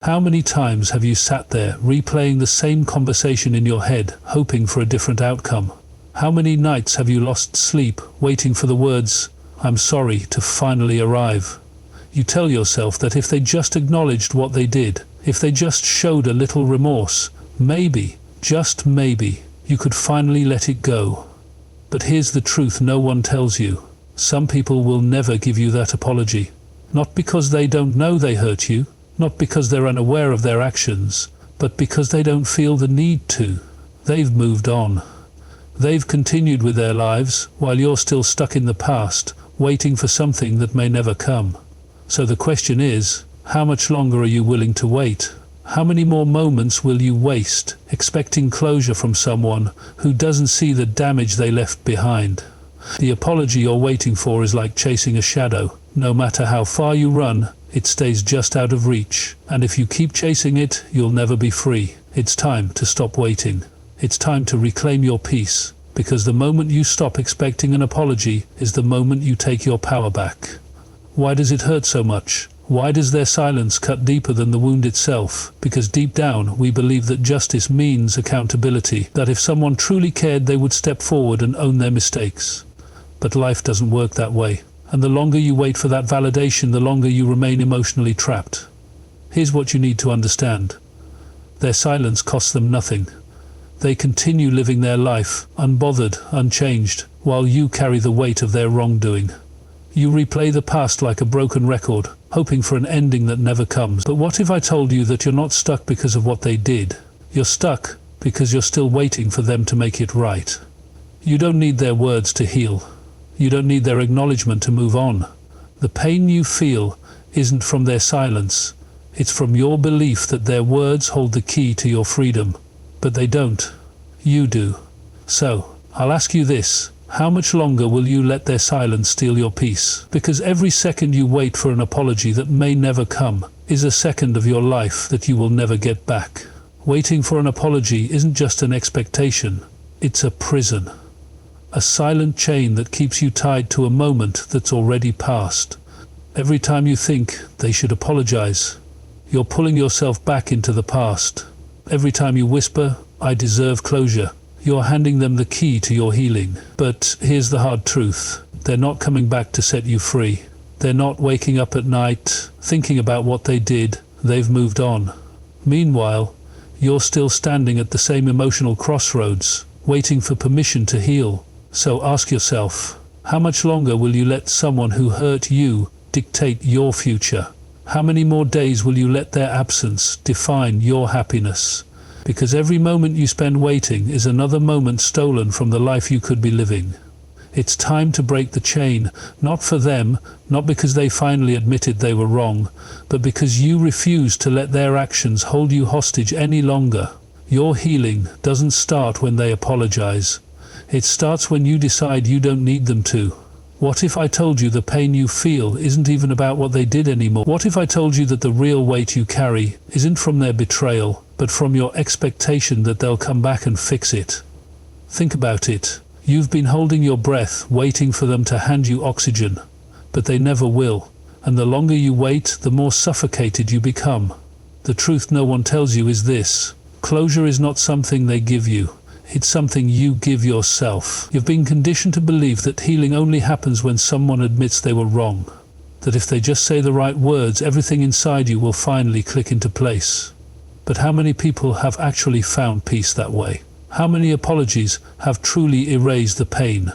How many times have you sat there, replaying the same conversation in your head, hoping for a different outcome? How many nights have you lost sleep, waiting for the words, "I'm sorry," to finally arrive? You tell yourself that if they just acknowledged what they did, if they just showed a little remorse, maybe, just maybe, you could finally let it go. But here's the truth no one tells you. Some people will never give you that apology. Not because they don't know they hurt you, not because they're unaware of their actions, but because they don't feel the need to. They've moved on. They've continued with their lives, while you're still stuck in the past, waiting for something that may never come. So the question is, how much longer are you willing to wait? How many more moments will you waste, expecting closure from someone who doesn't see the damage they left behind? The apology you're waiting for is like chasing a shadow. No matter how far you run, it stays just out of reach, and if you keep chasing it, you'll never be free. It's time to stop waiting. It's time to reclaim your peace, because the moment you stop expecting an apology is the moment you take your power back. Why does it hurt so much? Why does their silence cut deeper than the wound itself? Because deep down, we believe that justice means accountability, that if someone truly cared, they would step forward and own their mistakes. But life doesn't work that way. And the longer you wait for that validation, the longer you remain emotionally trapped. Here's what you need to understand. Their silence costs them nothing. They continue living their life, unbothered, unchanged, while you carry the weight of their wrongdoing. You replay the past like a broken record, hoping for an ending that never comes. But what if I told you that you're not stuck because of what they did? You're stuck because you're still waiting for them to make it right. You don't need their words to heal. You don't need their acknowledgement to move on. The pain you feel isn't from their silence. It's from your belief that their words hold the key to your freedom. But they don't. You do. So, I'll ask you this. How much longer will you let their silence steal your peace? Because every second you wait for an apology that may never come is a second of your life that you will never get back. Waiting for an apology isn't just an expectation. It's a prison. A silent chain that keeps you tied to a moment that's already passed. Every time you think they should apologize, you're pulling yourself back into the past. Every time you whisper, "I deserve closure," you're handing them the key to your healing. But here's the hard truth. They're not coming back to set you free. They're not waking up at night, thinking about what they did. They've moved on. Meanwhile, you're still standing at the same emotional crossroads, waiting for permission to heal. So ask yourself, how much longer will you let someone who hurt you dictate your future? How many more days will you let their absence define your happiness? Because every moment you spend waiting is another moment stolen from the life you could be living. It's time to break the chain, not for them, not because they finally admitted they were wrong, but because you refuse to let their actions hold you hostage any longer. Your healing doesn't start when they apologize. It starts when you decide you don't need them to. What if I told you the pain you feel isn't even about what they did anymore? What if I told you that the real weight you carry isn't from their betrayal, but from your expectation that they'll come back and fix it? Think about it. You've been holding your breath, waiting for them to hand you oxygen, but they never will. And the longer you wait, the more suffocated you become. The truth no one tells you is this: closure is not something they give you. It's something you give yourself. You've been conditioned to believe that healing only happens when someone admits they were wrong. That if they just say the right words, everything inside you will finally click into place. But how many people have actually found peace that way? How many apologies have truly erased the pain?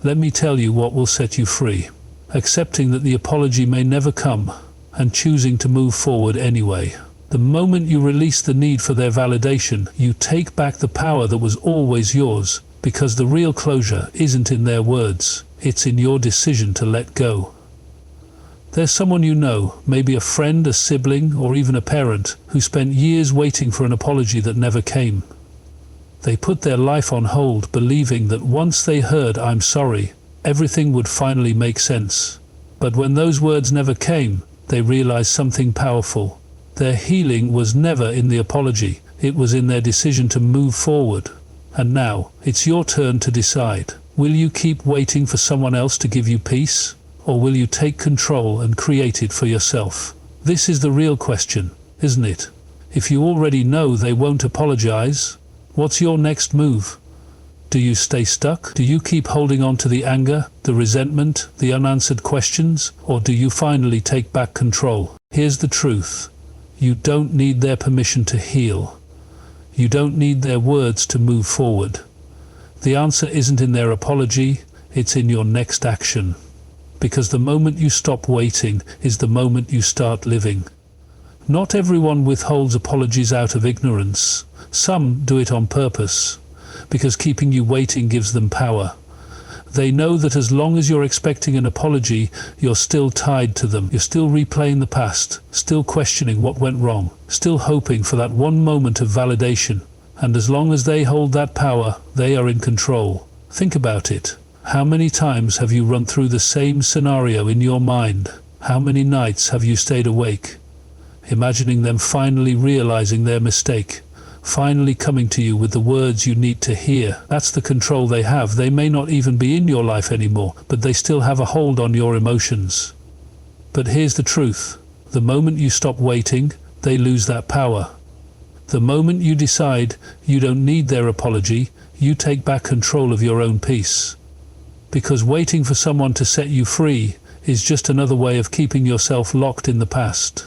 Let me tell you what will set you free. Accepting that the apology may never come, and choosing to move forward anyway. The moment you release the need for their validation, you take back the power that was always yours, because the real closure isn't in their words, it's in your decision to let go. There's someone you know, maybe a friend, a sibling, or even a parent, who spent years waiting for an apology that never came. They put their life on hold, believing that once they heard "I'm sorry," everything would finally make sense. But when those words never came, they realized something powerful. Their healing was never in the apology, it was in their decision to move forward. And now, it's your turn to decide. Will you keep waiting for someone else to give you peace? Or will you take control and create it for yourself? This is the real question. isn't it? If you already know they won't apologize, what's your next move? Do you stay stuck? Do you keep holding on to the anger, the resentment, the unanswered questions? Or do you finally take back control? Here's the truth. You don't need their permission to heal. You don't need their words to move forward. The answer isn't in their apology, it's in your next action. Because the moment you stop waiting is the moment you start living. Not everyone withholds apologies out of ignorance. Some do it on purpose, because keeping you waiting gives them power. They know that as long as you're expecting an apology, you're still tied to them. You're still replaying the past, still questioning what went wrong, still hoping for that one moment of validation. And as long as they hold that power, they are in control. Think about it. How many times have you run through the same scenario in your mind? How many nights have you stayed awake, imagining them finally realizing their mistake? Finally coming to you with the words you need to hear? That's the control they have. They may not even be in your life anymore, but they still have a hold on your emotions. But here's the truth. The moment you stop waiting, they lose that power. The moment you decide you don't need their apology, you take back control of your own peace. Because waiting for someone to set you free is just another way of keeping yourself locked in the past.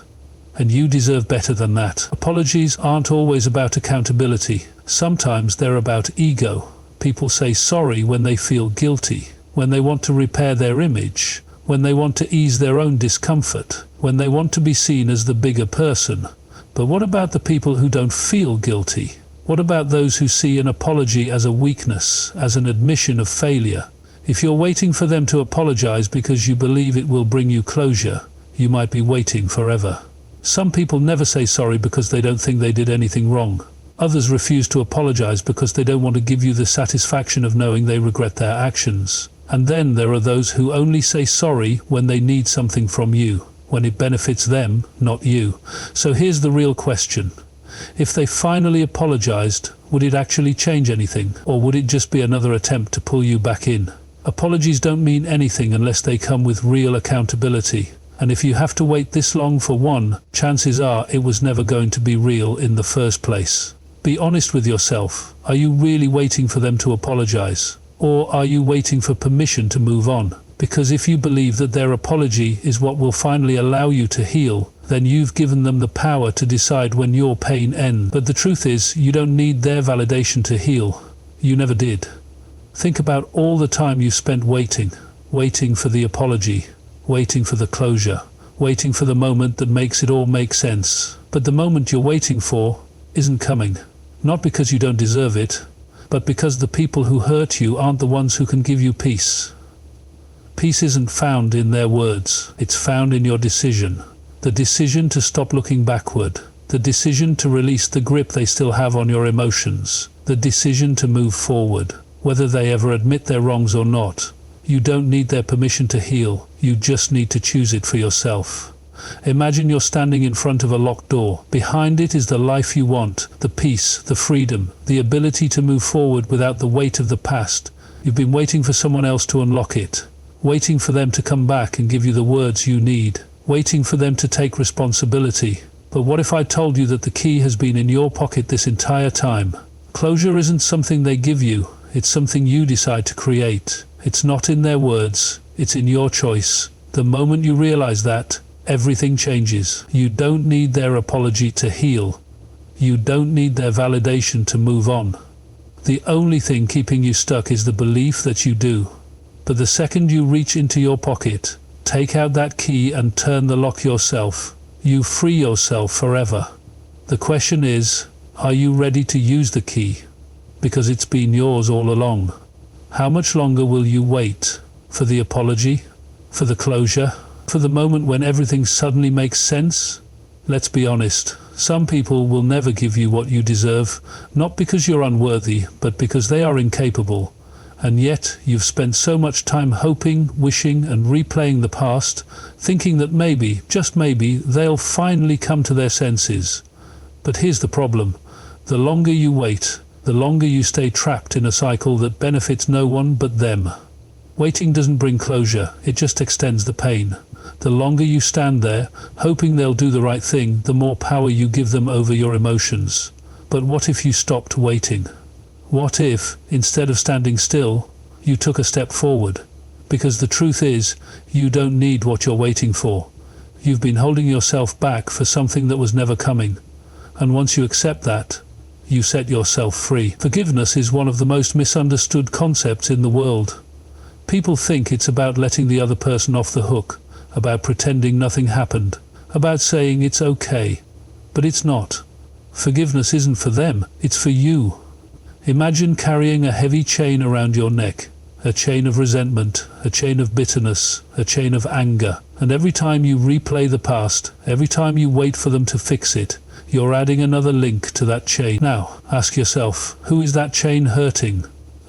And you deserve better than that. Apologies aren't always about accountability. Sometimes they're about ego. People say sorry when they feel guilty, when they want to repair their image, when they want to ease their own discomfort, when they want to be seen as the bigger person. But what about the people who don't feel guilty? What about those who see an apology as a weakness, as an admission of failure? If you're waiting for them to apologize because you believe it will bring you closure, you might be waiting forever. Some people never say sorry because they don't think they did anything wrong. Others refuse to apologize because they don't want to give you the satisfaction of knowing they regret their actions. And then there are those who only say sorry when they need something from you, when it benefits them, not you. So here's the real question. If they finally apologized, would it actually change anything? Or would it just be another attempt to pull you back in? Apologies don't mean anything unless they come with real accountability. And if you have to wait this long for one, chances are it was never going to be real in the first place. Be honest with yourself. Are you really waiting for them to apologize? Or are you waiting for permission to move on? Because if you believe that their apology is what will finally allow you to heal, then you've given them the power to decide when your pain ends. But the truth is, you don't need their validation to heal. You never did. Think about all the time you spent waiting for the apology, waiting for the closure, waiting for the moment that makes it all make sense. But the moment you're waiting for isn't coming. Not because you don't deserve it, but because the people who hurt you aren't the ones who can give you peace. Peace isn't found in their words, it's found in your decision. The decision to stop looking backward. The decision to release the grip they still have on your emotions. The decision to move forward, whether they ever admit their wrongs or not. You don't need their permission to heal, you just need to choose it for yourself. Imagine you're standing in front of a locked door. Behind it is the life you want, the peace, the freedom, the ability to move forward without the weight of the past. You've been waiting for someone else to unlock it, waiting for them to come back and give you the words you need, waiting for them to take responsibility. But what if I told you that the key has been in your pocket this entire time? Closure isn't something they give you, it's something you decide to create. It's not in their words, it's in your choice. The moment you realize that, everything changes. You don't need their apology to heal. You don't need their validation to move on. The only thing keeping you stuck is the belief that you do. But the second you reach into your pocket, take out that key and turn the lock yourself, you free yourself forever. The question is, are you ready to use the key? Because it's been yours all along. How much longer will you wait? For the apology? For the closure? For the moment when everything suddenly makes sense? Let's be honest, some people will never give you what you deserve, not because you're unworthy, but because they are incapable. And yet, you've spent so much time hoping, wishing, and replaying the past, thinking that maybe, just maybe, they'll finally come to their senses. But here's the problem. The longer you wait, the longer you stay trapped in a cycle that benefits no one but them. Waiting doesn't bring closure, it just extends the pain. The longer you stand there, hoping they'll do the right thing, the more power you give them over your emotions. But what if you stopped waiting? What if, instead of standing still, you took a step forward? Because the truth is, you don't need what you're waiting for. You've been holding yourself back for something that was never coming. And once you accept that, you set yourself free. Forgiveness is one of the most misunderstood concepts in the world. People think it's about letting the other person off the hook, about pretending nothing happened, about saying it's okay. But it's not. Forgiveness isn't for them, it's for you. Imagine carrying a heavy chain around your neck, a chain of resentment, a chain of bitterness, a chain of anger. And every time you replay the past, every time you wait for them to fix it, you're adding another link to that chain. Now, ask yourself, who is that chain hurting?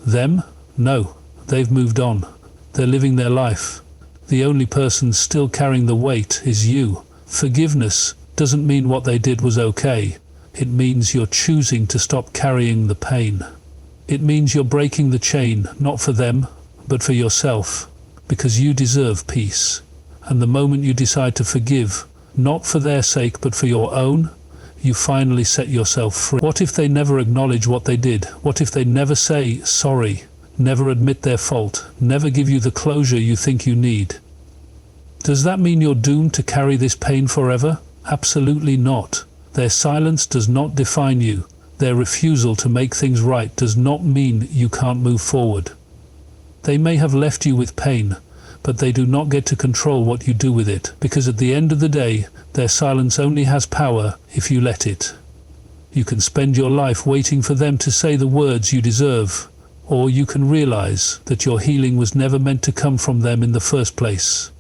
Them? No, they've moved on. They're living their life. The only person still carrying the weight is you. Forgiveness doesn't mean what they did was okay. It means you're choosing to stop carrying the pain. It means you're breaking the chain, not for them, but for yourself, because you deserve peace. And the moment you decide to forgive, not for their sake but for your own, you finally set yourself free. What if they never acknowledge what they did? What if they never say sorry, never admit their fault, never give you the closure you think you need? Does that mean you're doomed to carry this pain forever? Absolutely not. Their silence does not define you. Their refusal to make things right does not mean you can't move forward. They may have left you with pain, but they do not get to control what you do with it, because at the end of the day, their silence only has power if you let it. You can spend your life waiting for them to say the words you deserve, or you can realize that your healing was never meant to come from them in the first place.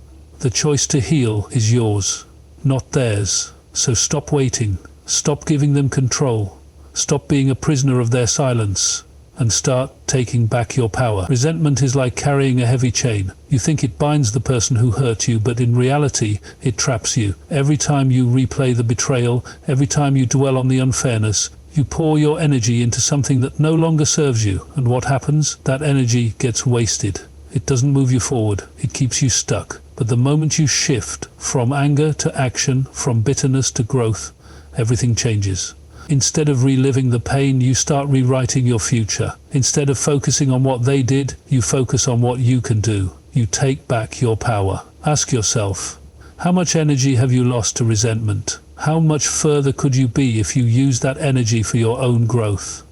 The choice to heal is yours, not theirs. So stop waiting, stop giving them control, stop being a prisoner of their silence, and start taking back your power. Resentment is like carrying a heavy chain. You think it binds the person who hurt you, but in reality, it traps you. Every time you replay the betrayal, every time you dwell on the unfairness, you pour your energy into something that no longer serves you. And what happens? That energy gets wasted. It doesn't move you forward. It keeps you stuck. But the moment you shift from anger to action, from bitterness to growth, everything changes. Instead of reliving the pain, you start rewriting your future. Instead of focusing on what they did, you focus on what you can do. You take back your power. Ask yourself, how much energy have you lost to resentment? How much further could you be if you used that energy for your own growth?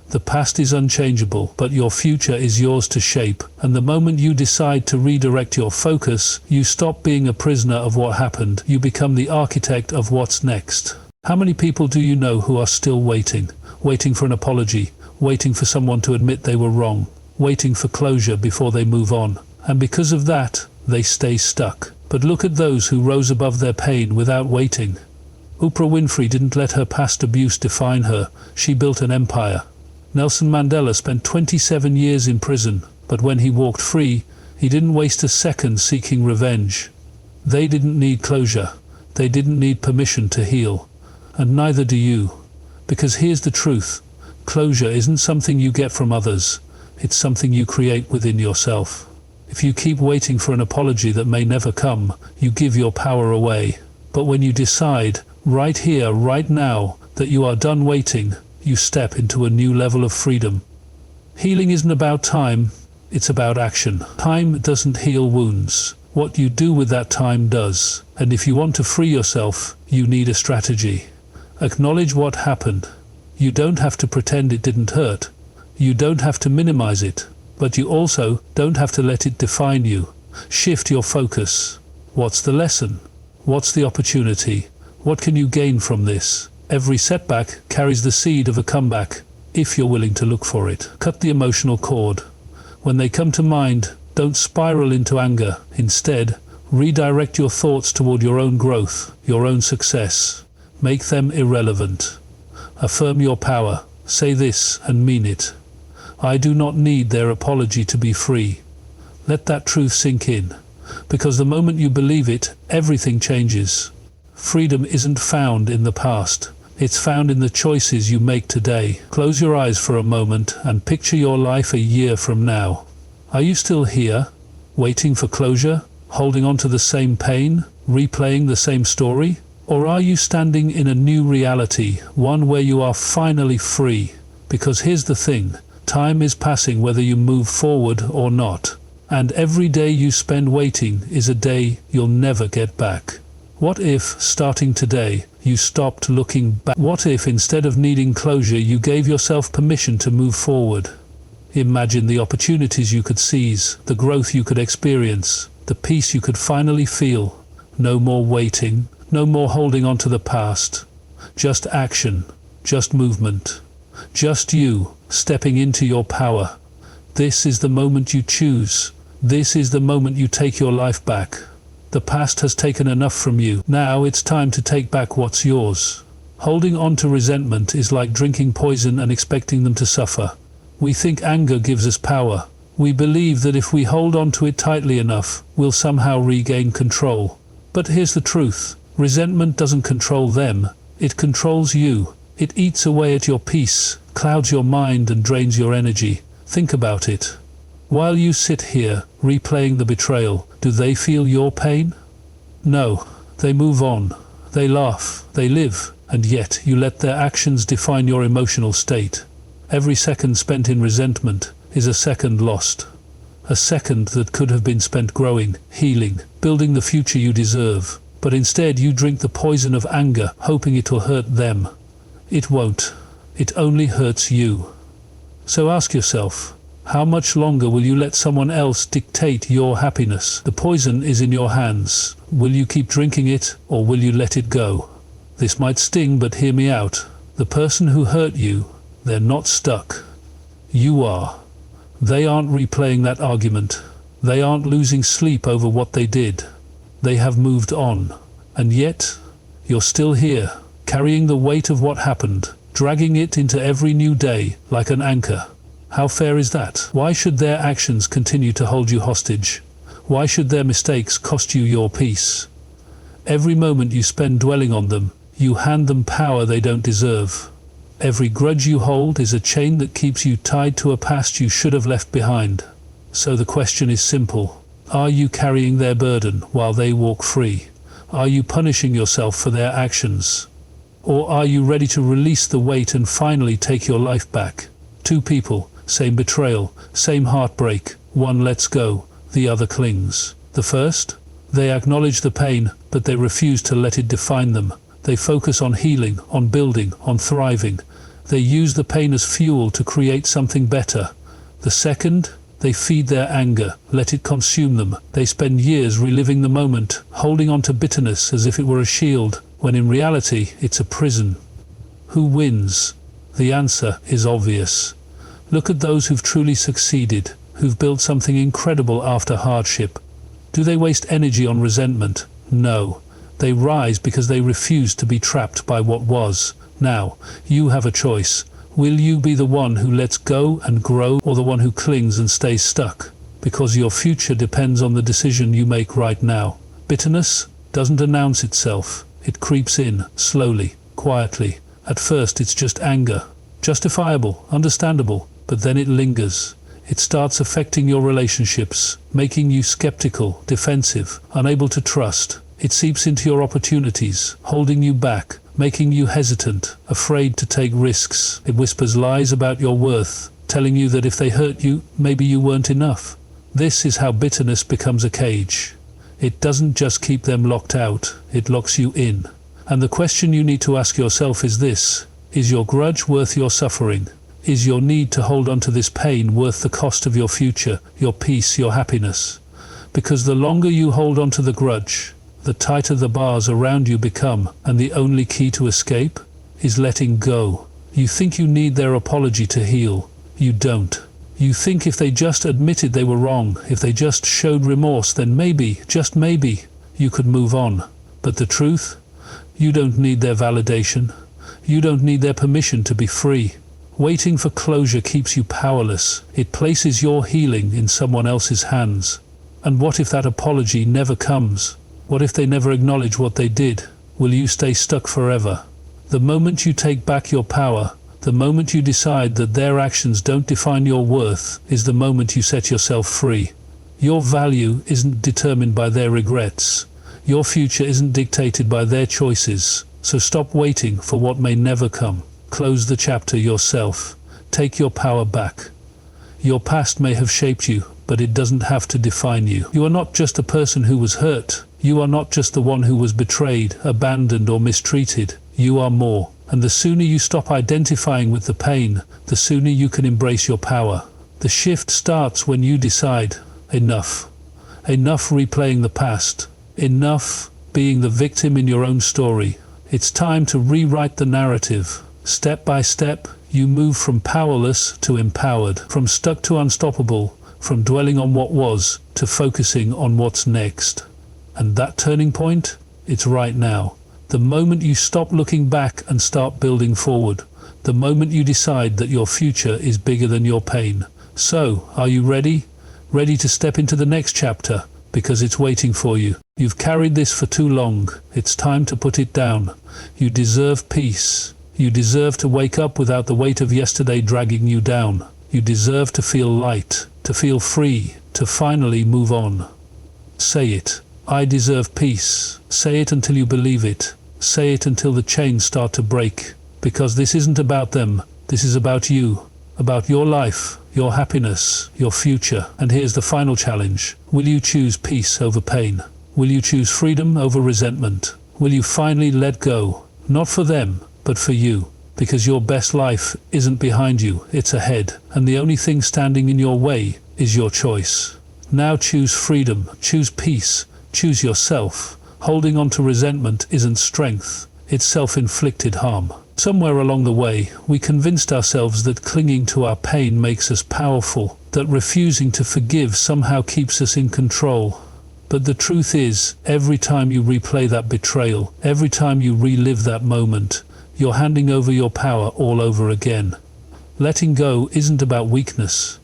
The past is unchangeable, but your future is yours to shape. And the moment you decide to redirect your focus, you stop being a prisoner of what happened. You become the architect of what's next. How many people do you know who are still waiting? Waiting for an apology, waiting for someone to admit they were wrong, waiting for closure before they move on. And because of that, they stay stuck. But look at those who rose above their pain without waiting. Oprah Winfrey didn't let her past abuse define her. She built an empire. Nelson Mandela spent 27 years in prison, but when he walked free, he didn't waste a second seeking revenge. They didn't need closure. They didn't need permission to heal. And neither do you. Because here's the truth. Closure isn't something you get from others. It's something you create within yourself. If you keep waiting for an apology that may never come, you give your power away. But when you decide, right here, right now, that you are done waiting, you step into a new level of freedom. Healing isn't about time, it's about action. Time doesn't heal wounds. What you do with that time does. And if you want to free yourself, you need a strategy. Acknowledge what happened. You don't have to pretend it didn't hurt. You don't have to minimize it. But you also don't have to let it define you. Shift your focus. What's the lesson? What's the opportunity? What can you gain from this? Every setback carries the seed of a comeback, if you're willing to look for it. Cut the emotional cord. When they come to mind, don't spiral into anger. Instead, redirect your thoughts toward your own growth, your own success. Make them irrelevant. Affirm your power. Say this and mean it. I do not need their apology to be free. Let that truth sink in, because the moment you believe it, everything changes. Freedom isn't found in the past. It's found in the choices you make today. Close your eyes for a moment and picture your life a year from now. Are you still here, waiting for closure, holding on to the same pain, replaying the same story? Or are you standing in a new reality, one where you are finally free? Because here's the thing, time is passing whether you move forward or not. And every day you spend waiting is a day you'll never get back. What if, starting today, you stopped looking back? What if instead of needing closure, you gave yourself permission to move forward? Imagine the opportunities you could seize, the growth you could experience, the peace you could finally feel. No more waiting, no more holding on to the past. Just action, just movement, just you, stepping into your power. This is the moment you choose. This is the moment you take your life back. The past has taken enough from you. Now it's time to take back what's yours. Holding on to resentment is like drinking poison and expecting them to suffer. We think anger gives us power. We believe that if we hold on to it tightly enough, we'll somehow regain control. But here's the truth. Resentment doesn't control them. It controls you. It eats away at your peace, clouds your mind and drains your energy. Think about it. While you sit here, replaying the betrayal, do they feel your pain? No. They move on. They laugh. They live. And yet, you let their actions define your emotional state. Every second spent in resentment is a second lost. A second that could have been spent growing, healing, building the future you deserve. But instead you drink the poison of anger, hoping it'll hurt them. It won't. It only hurts you. So ask yourself, how much longer will you let someone else dictate your happiness? The poison is in your hands. Will you keep drinking it, or will you let it go? This might sting, but hear me out. The person who hurt you, they're not stuck. You are. They aren't replaying that argument. They aren't losing sleep over what they did. They have moved on. And yet, you're still here, carrying the weight of what happened, dragging it into every new day like an anchor. How fair is that? Why should their actions continue to hold you hostage? Why should their mistakes cost you your peace? Every moment you spend dwelling on them, you hand them power they don't deserve. Every grudge you hold is a chain that keeps you tied to a past you should have left behind. So the question is simple. Are you carrying their burden while they walk free? Are you punishing yourself for their actions? Or are you ready to release the weight and finally take your life back? Two people, same betrayal, same heartbreak. One lets go, the other clings. The first? They acknowledge the pain, but they refuse to let it define them. They focus on healing, on building, on thriving. They use the pain as fuel to create something better. The second? They feed their anger, let it consume them. They spend years reliving the moment, holding on to bitterness as if it were a shield, when in reality it's a prison. Who wins? The answer is obvious. Look at those who've truly succeeded, who've built something incredible after hardship. Do they waste energy on resentment? No. They rise because they refuse to be trapped by what was. Now, you have a choice. Will you be the one who lets go and grow, or the one who clings and stays stuck? Because your future depends on the decision you make right now. Bitterness doesn't announce itself. It creeps in, slowly, quietly. At first it's just anger. Justifiable, understandable, but then it lingers. It starts affecting your relationships, making you skeptical, defensive, unable to trust. It seeps into your opportunities, holding you back, making you hesitant, afraid to take risks. It whispers lies about your worth, telling you that if they hurt you, maybe you weren't enough. This is how bitterness becomes a cage. It doesn't just keep them locked out, it locks you in. And the question you need to ask yourself is this: is your grudge worth your suffering? Is your need to hold on to this pain worth the cost of your future, your peace, your happiness? Because the longer you hold on to the grudge, the tighter the bars around you become, and the only key to escape is letting go. You think you need their apology to heal. You don't. You think if they just admitted they were wrong, if they just showed remorse, then maybe, just maybe, you could move on. But the truth? You don't need their validation. You don't need their permission to be free. Waiting for closure keeps you powerless. It places your healing in someone else's hands. And what if that apology never comes? What if they never acknowledge what they did? Will you stay stuck forever? The moment you take back your power, the moment you decide that their actions don't define your worth, is the moment you set yourself free. Your value isn't determined by their regrets. Your future isn't dictated by their choices, so stop waiting for what may never come. Close the chapter yourself. Take your power back. Your past may have shaped you, but it doesn't have to define you. You are not just a person who was hurt. You are not just the one who was betrayed, abandoned, or mistreated. You are more. And the sooner you stop identifying with the pain, the sooner you can embrace your power. The shift starts when you decide, enough. Enough replaying the past. Enough being the victim in your own story. It's time to rewrite the narrative. Step by step, you move from powerless to empowered, from stuck to unstoppable, from dwelling on what was to focusing on what's next. And that turning point? It's right now. The moment you stop looking back and start building forward. The moment you decide that your future is bigger than your pain. So, are you ready? Ready to step into the next chapter? Because it's waiting for you. You've carried this for too long. It's time to put it down. You deserve peace. You deserve to wake up without the weight of yesterday dragging you down. You deserve to feel light, to feel free, to finally move on. Say it. I deserve peace. Say it until you believe it. Say it until the chains start to break. Because this isn't about them. This is about you. About your life, your happiness, your future. And here's the final challenge. Will you choose peace over pain? Will you choose freedom over resentment? Will you finally let go? Not for them, but for you. Because your best life isn't behind you, it's ahead. And the only thing standing in your way is your choice. Now choose freedom, choose peace, choose yourself. Holding on to resentment isn't strength, it's self-inflicted harm. Somewhere along the way, we convinced ourselves that clinging to our pain makes us powerful, that refusing to forgive somehow keeps us in control. But the truth is, every time you replay that betrayal, every time you relive that moment, you're handing over your power all over again. Letting go isn't about weakness.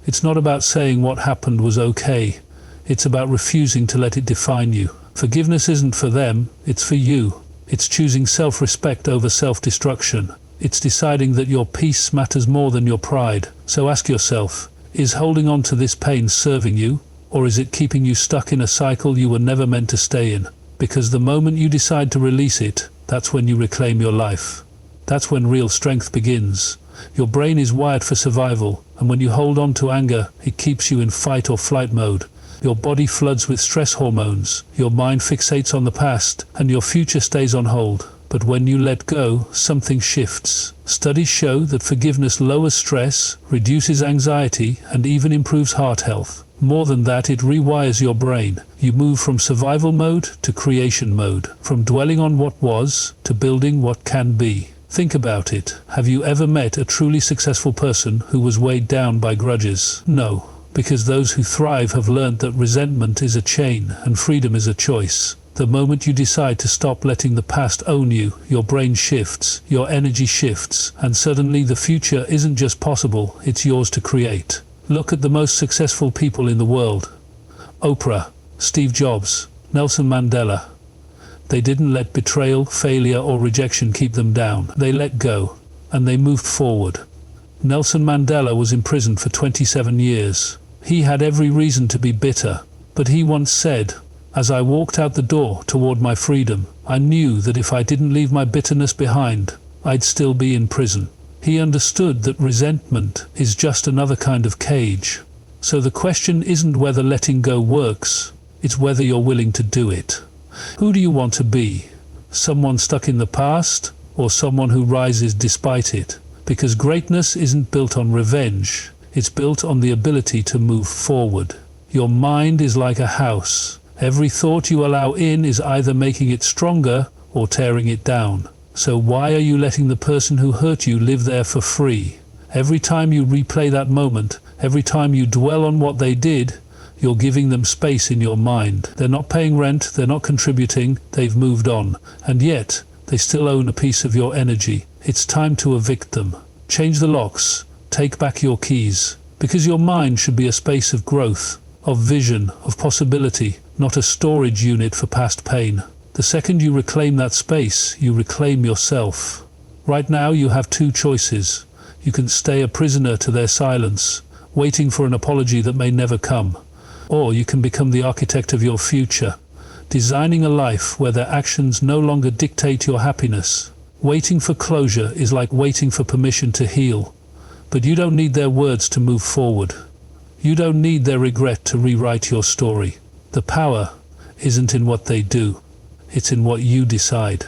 It's not about saying what happened was okay. It's about refusing to let it define you. Forgiveness isn't for them, it's for you. It's choosing self-respect over self-destruction. It's deciding that your peace matters more than your pride. So ask yourself, is holding on to this pain serving you? Or is it keeping you stuck in a cycle you were never meant to stay in? Because the moment you decide to release it, that's when you reclaim your life. That's when real strength begins. Your brain is wired for survival, and when you hold on to anger, it keeps you in fight or flight mode. Your body floods with stress hormones, your mind fixates on the past, and your future stays on hold. But when you let go, something shifts. Studies show that forgiveness lowers stress, reduces anxiety, and even improves heart health. More than that, it rewires your brain. You move from survival mode to creation mode, from dwelling on what was to building what can be. Think about it. Have you ever met a truly successful person who was weighed down by grudges? No. Because those who thrive have learned that resentment is a chain and freedom is a choice. The moment you decide to stop letting the past own you, your brain shifts, your energy shifts, and suddenly the future isn't just possible, it's yours to create. Look at the most successful people in the world. Oprah, Steve Jobs, Nelson Mandela. They didn't let betrayal, failure, or rejection keep them down. They let go, and they moved forward. Nelson Mandela was imprisoned for 27 years. He had every reason to be bitter, but he once said, "As I walked out the door toward my freedom, I knew that if I didn't leave my bitterness behind, I'd still be in prison." He understood that resentment is just another kind of cage. So the question isn't whether letting go works, it's whether you're willing to do it. Who do you want to be? Someone stuck in the past, or someone who rises despite it? Because greatness isn't built on revenge, it's built on the ability to move forward. Your mind is like a house. Every thought you allow in is either making it stronger or tearing it down. So why are you letting the person who hurt you live there for free? Every time you replay that moment, every time you dwell on what they did, you're giving them space in your mind. They're not paying rent, they're not contributing, they've moved on. And yet, they still own a piece of your energy. It's time to evict them. Change the locks. Take back your keys. Because your mind should be a space of growth, of vision, of possibility, not a storage unit for past pain. The second you reclaim that space, you reclaim yourself. Right now you have two choices. You can stay a prisoner to their silence, waiting for an apology that may never come. Or you can become the architect of your future. designing a life where their actions no longer dictate your happiness. Waiting for closure is like waiting for permission to heal. But you don't need their words to move forward. You don't need their regret to rewrite your story. The power isn't in what they do, it's in what you decide.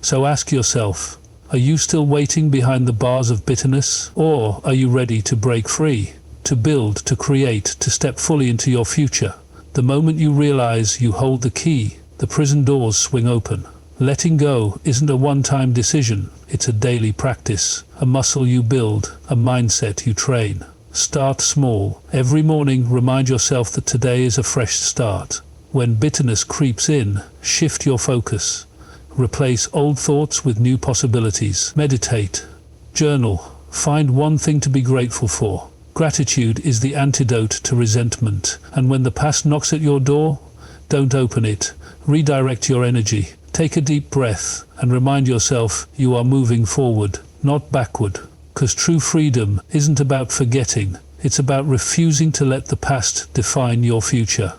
So ask yourself, are you still waiting behind the bars of bitterness? Or are you ready to break free, to build, to create, to step fully into your future? The moment you realize you hold the key, the prison doors swing open. Letting go isn't a one-time decision, it's a daily practice, a muscle you build, a mindset you train. Start small. Every morning remind yourself that today is a fresh start. When bitterness creeps in, shift your focus. Replace old thoughts with new possibilities. Meditate. Journal. Find one thing to be grateful for. Gratitude is the antidote to resentment. And when the past knocks at your door, don't open it. Redirect your energy. Take a deep breath and remind yourself you are moving forward, not backward. Because true freedom isn't about forgetting, it's about refusing to let the past define your future.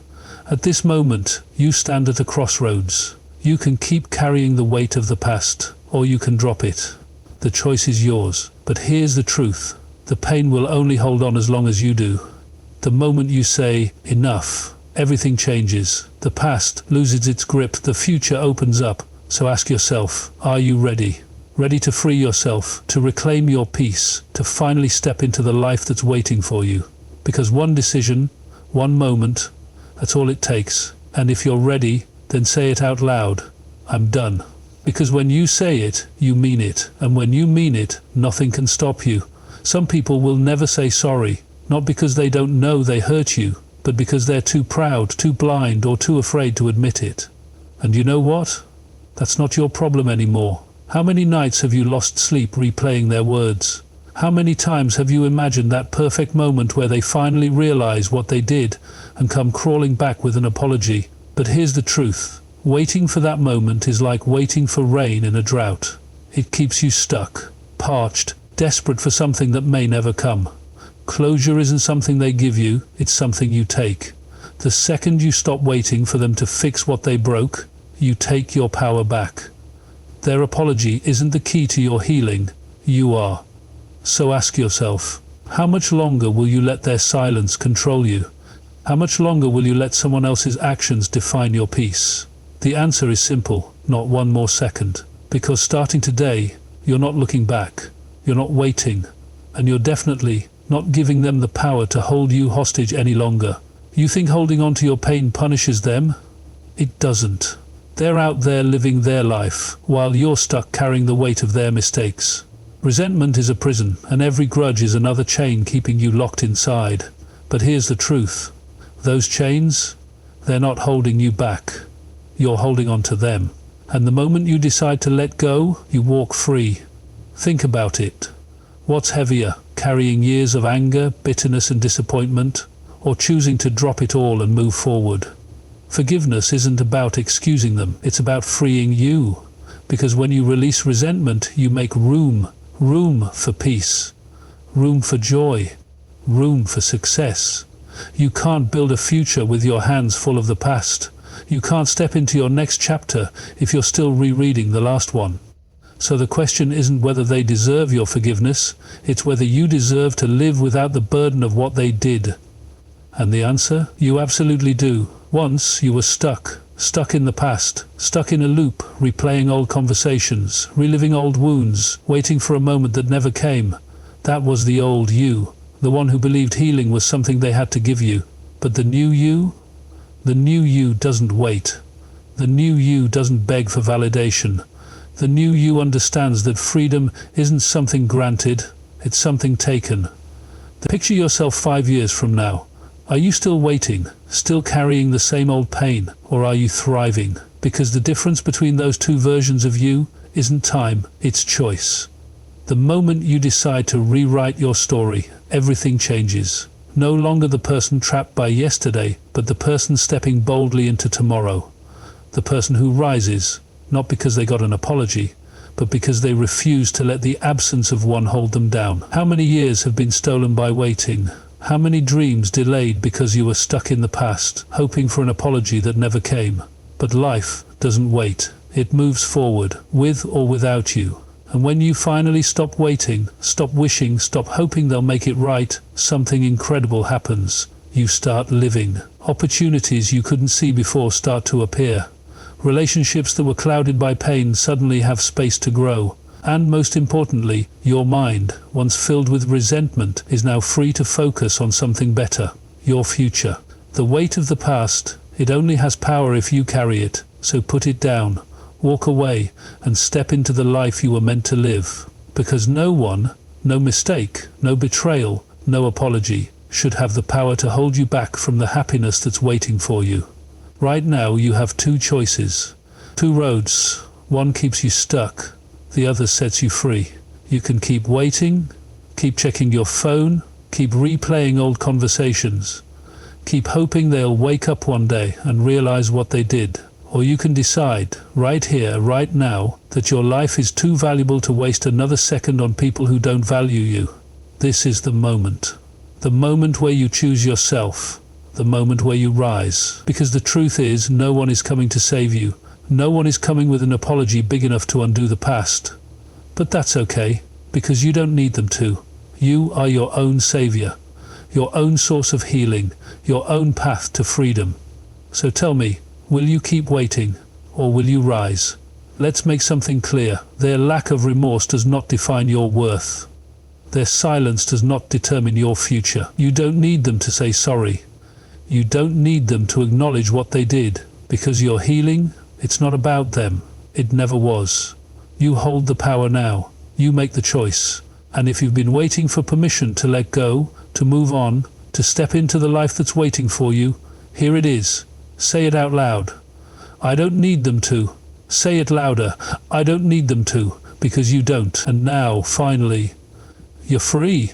At this moment, you stand at a crossroads. You can keep carrying the weight of the past, or you can drop it. The choice is yours. But here's the truth. The pain will only hold on as long as you do. The moment you say, enough, everything changes. The past loses its grip, the future opens up. So ask yourself, are you ready? Ready to free yourself, to reclaim your peace, to finally step into the life that's waiting for you? Because one decision, one moment, that's all it takes. And if you're ready, then say it out loud. I'm done. Because when you say it, you mean it. And when you mean it, nothing can stop you. Some people will never say sorry, not because they don't know they hurt you, but because they're too proud, too blind, or too afraid to admit it. And you know what? That's not your problem anymore. How many nights have you lost sleep replaying their words? How many times have you imagined that perfect moment where they finally realize what they did and come crawling back with an apology? But here's the truth. Waiting for that moment is like waiting for rain in a drought. It keeps you stuck, parched, desperate for something that may never come. Closure isn't something they give you, it's something you take. The second you stop waiting for them to fix what they broke, you take your power back. Their apology isn't the key to your healing, you are. So ask yourself, how much longer will you let their silence control you? How much longer will you let someone else's actions define your peace? The answer is simple, not one more second. Because starting today, you're not looking back, you're not waiting, and you're definitely not giving them the power to hold you hostage any longer. You think holding on to your pain punishes them? It doesn't. They're out there living their life, while you're stuck carrying the weight of their mistakes. Resentment is a prison, and every grudge is another chain keeping you locked inside. But here's the truth. Those chains, they're not holding you back. You're holding on to them. And the moment you decide to let go, you walk free. Think about it. What's heavier, carrying years of anger, bitterness and disappointment, or choosing to drop it all and move forward? Forgiveness isn't about excusing them, it's about freeing you. Because when you release resentment, you make room for peace, room for joy, room for success. You can't build a future with your hands full of the past. You can't step into your next chapter if you're still rereading the last one. So the question isn't whether they deserve your forgiveness, it's whether you deserve to live without the burden of what they did. And the answer? You absolutely do. Once you were stuck in the past, stuck in a loop, replaying old conversations, reliving old wounds, waiting for a moment that never came. That was the old you, the one who believed healing was something they had to give you. But the new you doesn't wait. The new you doesn't beg for validation. The new you understands that freedom isn't something granted, it's something taken. Picture yourself 5 years from now. Are you still waiting, still carrying the same old pain, or are you thriving? Because the difference between those two versions of you isn't time, it's choice. The moment you decide to rewrite your story, everything changes. No longer the person trapped by yesterday, but the person stepping boldly into tomorrow. The person who rises, not because they got an apology, but because they refuse to let the absence of one hold them down. How many years have been stolen by waiting? How many dreams delayed because you were stuck in the past, hoping for an apology that never came? But life doesn't wait. It moves forward, with or without you. And when you finally stop waiting, stop wishing, stop hoping they'll make it right, something incredible happens. You start living. Opportunities you couldn't see before start to appear. Relationships that were clouded by pain suddenly have space to grow. And most importantly, your mind, once filled with resentment, is now free to focus on something better, your future. The weight of the past, it only has power if you carry it, so put it down, walk away, and step into the life you were meant to live. Because no one, no mistake, no betrayal, no apology, should have the power to hold you back from the happiness that's waiting for you. Right now you have two choices, two roads. One keeps you stuck, the other sets you free. You can keep waiting, keep checking your phone, keep replaying old conversations, keep hoping they'll wake up one day and realize what they did. Or you can decide, right here, right now, that your life is too valuable to waste another second on people who don't value you. This is the moment. The moment where you choose yourself. The moment where you rise. Because the truth is, no one is coming to save you. No one is coming with an apology big enough to undo the past. But that's okay, because you don't need them to. You are your own savior, your own source of healing, your own path to freedom. So tell me, will you keep waiting, or will you rise? Let's make something clear. Their lack of remorse does not define your worth. Their silence does not determine your future. You don't need them to say sorry. You don't need them to acknowledge what they did, because your healing, it's not about them. It never was. You hold the power now. You make the choice. And if you've been waiting for permission to let go, to move on, to step into the life that's waiting for you, here it is. Say it out loud. I don't need them to. Say it louder. I don't need them to, because you don't. And now, finally, you're free.